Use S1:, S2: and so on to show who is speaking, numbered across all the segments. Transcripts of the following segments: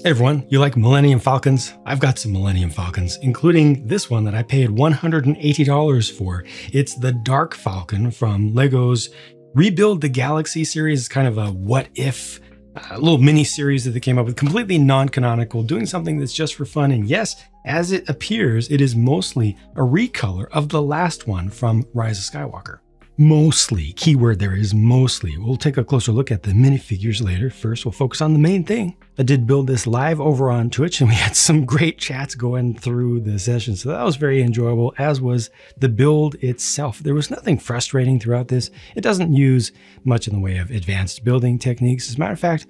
S1: Hey everyone, you like Millennium Falcons? I've got some Millennium Falcons, including this one that I paid $180 for. It's the Dark Falcon from Lego's Rebuild the Galaxy series. It's kind of a what if, little mini series that they came up with, completely non-canonical, doing something that's just for fun. And yes, as it appears, it is mostly a recolor of the last one from Rise of Skywalker. Mostly, keyword there is mostly. We'll take a closer look at the minifigures later. First, we'll focus on the main thing. I did build this live over on Twitch and we had some great chats going through the session. So that was very enjoyable, as was the build itself. There was nothing frustrating throughout this. It doesn't use much in the way of advanced building techniques. As a matter of fact,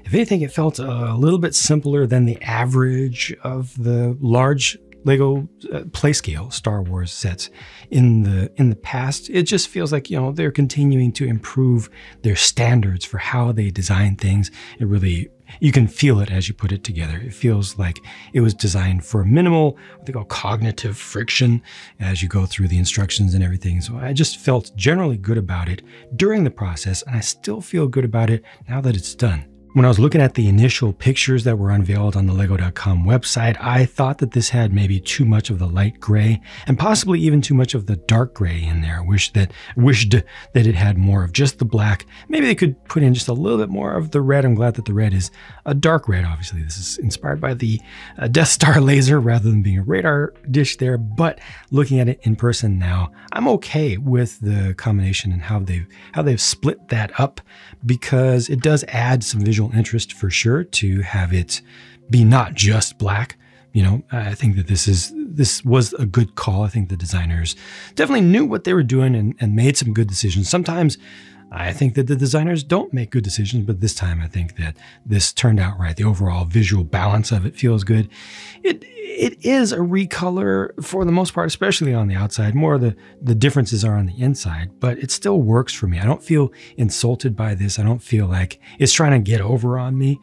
S1: if anything, it felt a little bit simpler than the average of the large Lego Playscale Star Wars sets in the past. It just feels like, you know, they're continuing to improve their standards for how they design things. It really, you can feel it as you put it together. It feels like it was designed for minimal, what they call cognitive friction as you go through the instructions and everything. So I just felt generally good about it during the process, and I still feel good about it now that it's done. When I was looking at the initial pictures that were unveiled on the lego.com website, I thought that this had maybe too much of the light gray and possibly even too much of the dark gray in there. Wished that it had more of just the black. Maybe they could put in just a little bit more of the red. I'm glad that the red is a dark red. Obviously, this is inspired by the Death Star laser rather than being a radar dish there. But looking at it in person now, I'm okay with the combination and how they've split that up, because it does add some visual interest for sure to have it be not just black. You know, I think that this was a good call. I think the designers definitely knew what they were doing and made some good decisions. Sometimes I think that the designers don't make good decisions, but this time I think that this turned out right. The overall visual balance of it feels good. It is a recolor for the most part, especially on the outside. More of the differences are on the inside, but it still works for me. I don't feel insulted by this. I don't feel like it's trying to get over on me.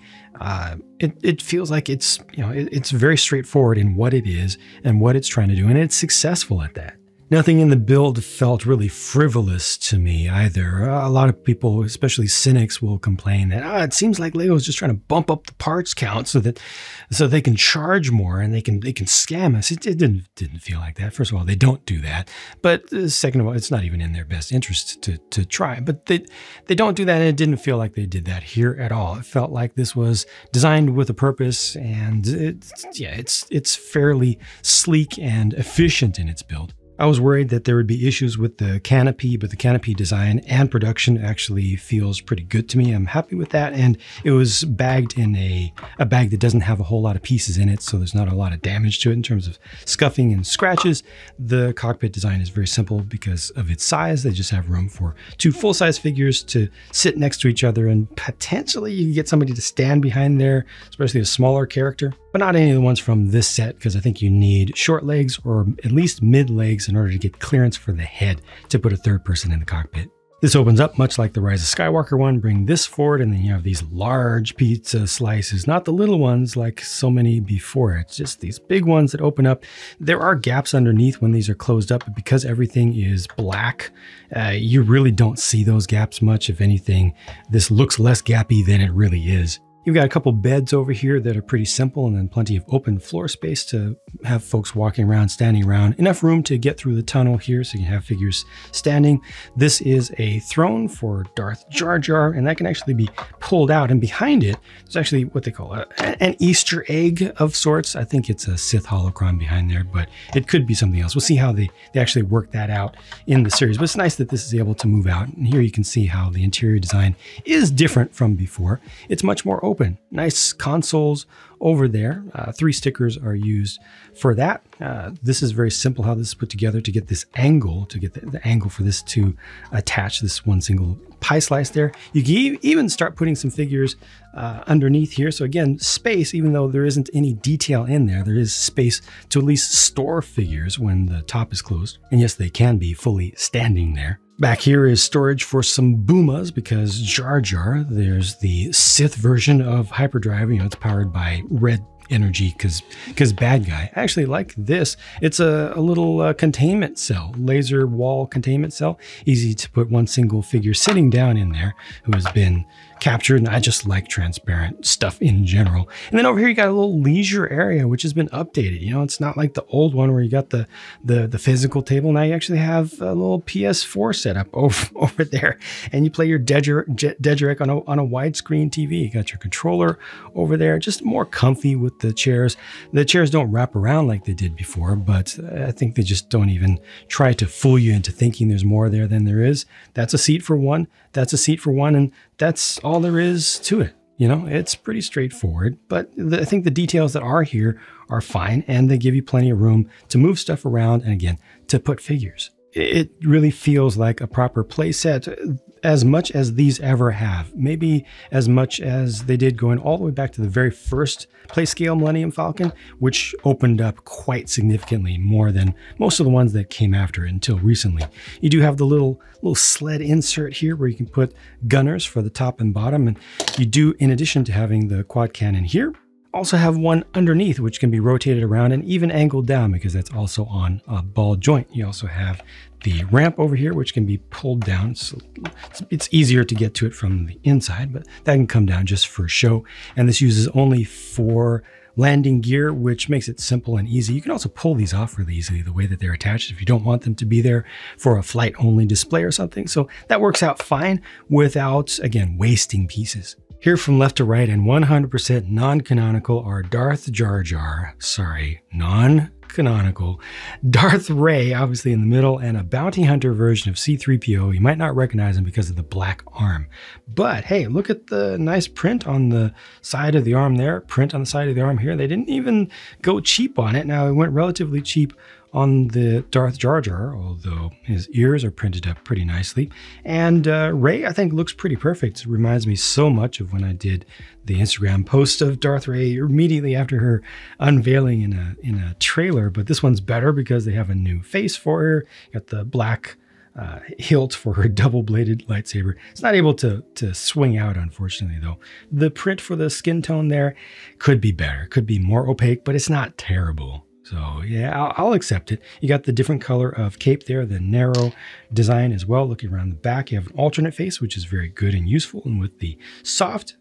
S1: It feels like it's, you know, it's very straightforward in what it is and what it's trying to do, and it's successful at that. Nothing in the build felt really frivolous to me either. A lot of people, especially cynics, will complain that it seems like Lego is just trying to bump up the parts count so they can charge more and they can scam us. It didn't feel like that. First of all, they don't do that. But second of all, it's not even in their best interest to try. But they don't do that, and it didn't feel like they did that here at all. It felt like this was designed with a purpose, and it's fairly sleek and efficient in its build. I was worried that there would be issues with the canopy, but the canopy design and production actually feels pretty good to me. I'm happy with that. And it was bagged in a bag that doesn't have a whole lot of pieces in it, so there's not a lot of damage to it in terms of scuffing and scratches. The cockpit design is very simple because of its size. They just have room for two full-size figures to sit next to each other, and potentially you can get somebody to stand behind there, especially a smaller character. But not any of the ones from this set, because I think you need short legs or at least mid legs in order to get clearance for the head to put a third person in the cockpit. This opens up much like the Rise of Skywalker one. Bring this forward, and then you have these large pizza slices, not the little ones like so many before. It's just these big ones that open up. There are gaps underneath when these are closed up, but because everything is black, you really don't see those gaps much. If anything, this looks less gappy than it really is. You've got a couple beds over here that are pretty simple, and then plenty of open floor space to have folks walking around, standing around. Enough room to get through the tunnel here so you can have figures standing. This is a throne for Darth Jar Jar, and that can actually be pulled out. And behind it, there's actually what they call an Easter egg of sorts. I think it's a Sith holocron behind there, but it could be something else. We'll see how they actually work that out in the series. But it's nice that this is able to move out. And here you can see how the interior design is different from before. It's much more open. Nice consoles over there. 3 stickers are used for that. This is very simple how this is put together to get this angle, to get the angle for this to attach this one single pie slice there. You can even start putting some figures underneath here. So again, space, even though there isn't any detail in there, there is space to at least store figures when the top is closed. And yes, they can be fully standing there. Back here is storage for some Boomas because Jar Jar, there's the Sith version of hyperdrive. You know, it's powered by red energy because bad guy. I actually like this. It's a little containment cell, laser wall containment cell. Easy to put one single figure sitting down in there who has been captured, and I just like transparent stuff in general. And then over here you got a little leisure area which has been updated. You know, it's not like the old one where you got the physical table. Now you actually have a little PS4 setup over there, and you play your Dedrick on a widescreen TV. You got your controller over there, just more comfy with the chairs. The chairs don't wrap around like they did before, but I think they just don't even try to fool you into thinking there's more there than there is. That's a seat for one. That's a seat for one, and that's all there is to it. You know, it's pretty straightforward, but I think the details that are here are fine, and they give you plenty of room to move stuff around and, again, to put figures. It really feels like a proper play set, as much as these ever have. Maybe as much as they did going all the way back to the very first Playscale Millennium Falcon, which opened up quite significantly more than most of the ones that came after it until recently. You do have the little sled insert here where you can put gunners for the top and bottom, and you do, in addition to having the quad cannon here, also have one underneath which can be rotated around and even angled down because that's also on a ball joint. You also have the ramp over here which can be pulled down, so it's easier to get to it from the inside, but that can come down just for show. And this uses only 4 landing gear, which makes it simple and easy. You can also pull these off really easily the way that they're attached if you don't want them to be there for a flight only display or something. So that works out fine without, again, wasting pieces. Here from left to right and 100% non-canonical are Darth Jar Jar, non-canonical, Darth Ray, obviously in the middle, and a bounty hunter version of C-3PO. You might not recognize him because of the black arm. But hey, look at the nice print on the side of the arm there, print on the side of the arm here. They didn't even go cheap on it. Now, it went relatively cheap on the Darth Jar Jar, although his ears are printed up pretty nicely. And Ray, I think, looks pretty perfect. It reminds me so much of when I did the Instagram post of Darth Ray immediately after her unveiling in a trailer. But this one's better because they have a new face for her. Got the black hilt for her double-bladed lightsaber. It's not able to swing out, unfortunately, though. The print for the skin tone there could be better, could be more opaque, but it's not terrible. So yeah, I'll accept it. You got the different color of cape there, the narrow design as well. Looking around the back, you have an alternate face, which is very good and useful. And with the soft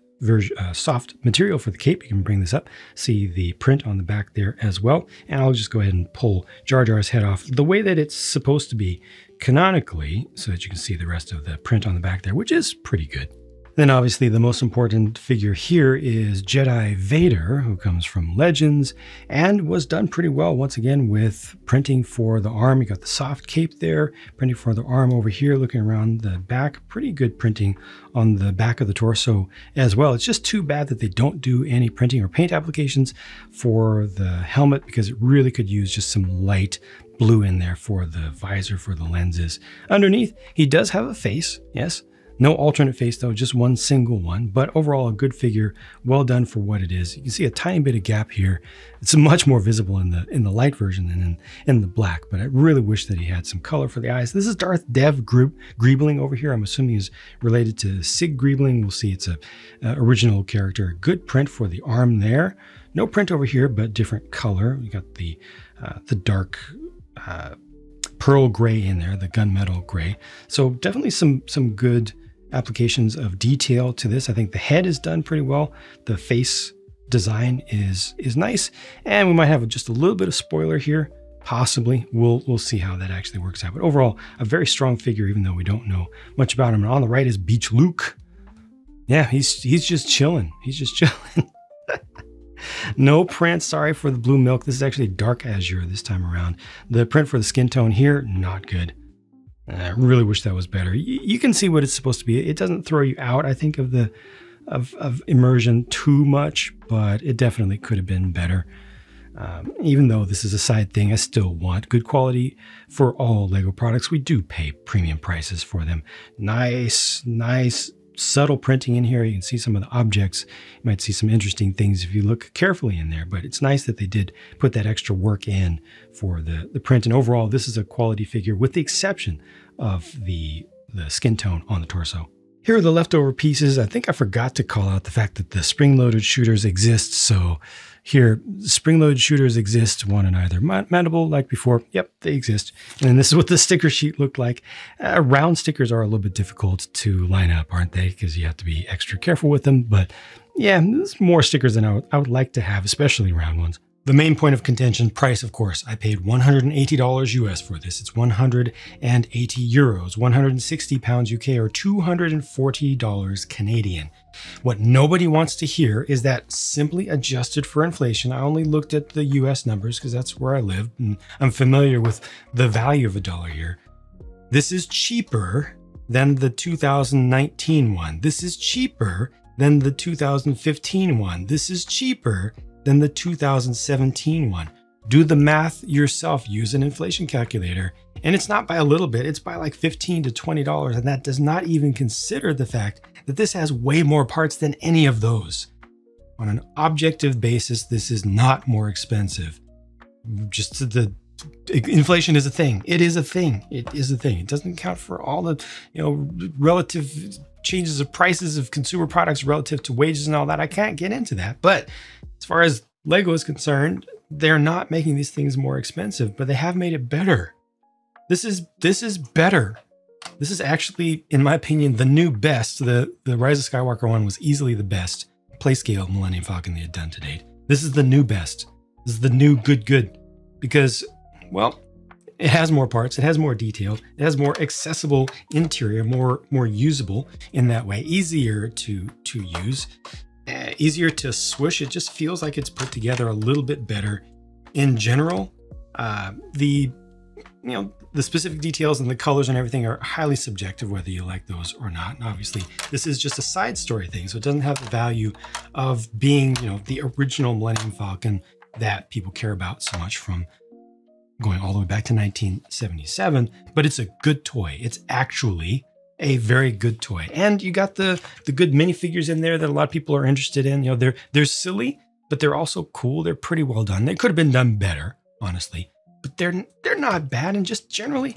S1: material for the cape, you can bring this up. See the print on the back there as well. And I'll just go ahead and pull Jar Jar's head off the way that it's supposed to be canonically, so that you can see the rest of the print on the back there, which is pretty good. Then obviously the most important figure here is Jedi Vader, who comes from Legends and was done pretty well once again with printing for the arm. You got the soft cape there, printing for the arm over here, looking around the back, pretty good printing on the back of the torso as well. It's just too bad that they don't do any printing or paint applications for the helmet because it really could use just some light blue in there for the visor, for the lenses. Underneath, he does have a face, yes. No alternate face though, just one single one, but overall a good figure, well done for what it is. You can see a tiny bit of gap here. It's much more visible in the light version than in the black, but I really wish that he had some color for the eyes. This is Darth Dev Griebling over here. I'm assuming is related to Sig Griebling. We'll see it's a original character. Good print for the arm there. No print over here, but different color. You got the dark pearl gray in there, the gunmetal gray. So definitely some good applications of detail to this. I think the head is done pretty well. The face design is nice, and we might have just a little bit of spoiler here. Possibly. We'll see how that actually works out. But overall, a very strong figure, even though we don't know much about him. And on the right is Beach Luke. Yeah, he's just chilling. He's just chilling. No print, sorry for the blue milk. This is actually dark azure this time around. The print for the skin tone here, not good. I really wish that was better. You can see what it's supposed to be. It doesn't throw you out, I think, of immersion too much, but it definitely could have been better. Even though this is a side thing, I still want good quality for all Lego products. We do pay premium prices for them. Nice subtle printing in here. You can see some of the objects. You might see some interesting things if you look carefully in there, but it's nice that they did put that extra work in for the print. And overall, this is a quality figure with the exception of the skin tone on the torso. Here are the leftover pieces. I think I forgot to call out the fact that the spring-loaded shooters exist. So here, spring-loaded shooters exist, one in either mandible like before. Yep, they exist. And then this is what the sticker sheet looked like. Round stickers are a little bit difficult to line up, aren't they? Because you have to be extra careful with them. But yeah, there's more stickers than I would like to have, especially round ones. The main point of contention, price, of course. I paid $180 US for this. It's 180 euros, 160 pounds UK, or $240 Canadian. What nobody wants to hear is that simply adjusted for inflation. I only looked at the US numbers because that's where I live, and I'm familiar with the value of a dollar here. This is cheaper than the 2019 one. This is cheaper than the 2015 one. This is cheaper than the 2017 one. Do the math yourself, use an inflation calculator. And it's not by a little bit, it's by like $15 to $20. And that does not even consider the fact that this has way more parts than any of those. On an objective basis, this is not more expensive. Just the inflation is a thing. It is a thing. It is a thing. It doesn't account for all the, relative changes of prices of consumer products relative to wages and all that. I can't get into that. But as far as Lego is concerned, they're not making these things more expensive, but they have made it better. This is better. This is actually, in my opinion, the new best. The Rise of Skywalker one was easily the best play-scale Millennium Falcon they had done to date. This is the new best. This is the new good. Because, well, it has more parts, it has more detail, it has more accessible interior, more usable in that way, easier to use. Easier to swoosh. It just feels like it's put together a little bit better in general. The specific details and the colors and everything are highly subjective, whether you like those or not. And obviously, this is just a side story thing, so it doesn't have the value of being, the original Millennium Falcon that people care about so much from going all the way back to 1977. But it's a good toy. It's actually a very good toy. And you got the good minifigures in there that a lot of people are interested in. They're silly, but they're also cool. They're pretty well done. They could have been done better, honestly, but they're not bad. And just generally,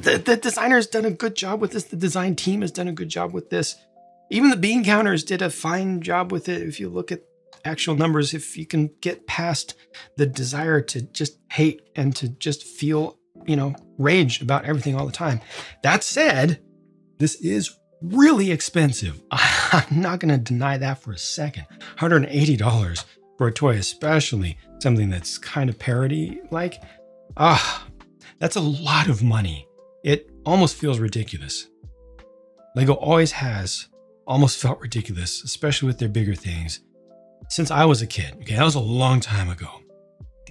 S1: the designer has done a good job with this. The design team has done a good job with this. Even the bean counters did a fine job with it. If you look at actual numbers, if you can get past the desire to just hate and to just feel, rage about everything all the time. That said, this is really expensive. I'm not going to deny that for a second. $180 for a toy, especially something that's kind of parody-like. That's a lot of money. It almost feels ridiculous. Lego always has almost felt ridiculous, especially with their bigger things, since I was a kid. Okay, that was a long time ago.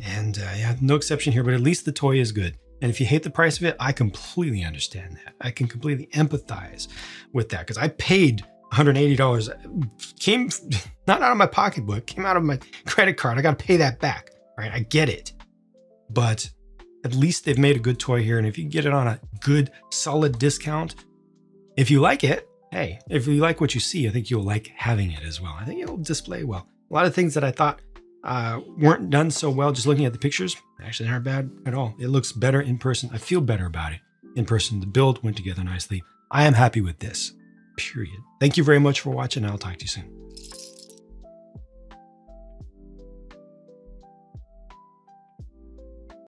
S1: And yeah, no exception here, but at least the toy is good. And if you hate the price of it, I completely understand that. I can completely empathize with that because I paid $180. Came not out of my pocketbook, came out of my credit card. I got to pay that back, right? I get it. But at least they've made a good toy here. And if you get it on a good, solid discount, if you like it, hey, if you like what you see, I think you'll like having it as well. I think it'll display well. A lot of things that I thought weren't done so well just looking at the pictures actually aren't bad at all. It looks better in person. I feel better about it in person. The build went together nicely. I am happy with this, period. Thank you very much for watching. I'll talk to you soon.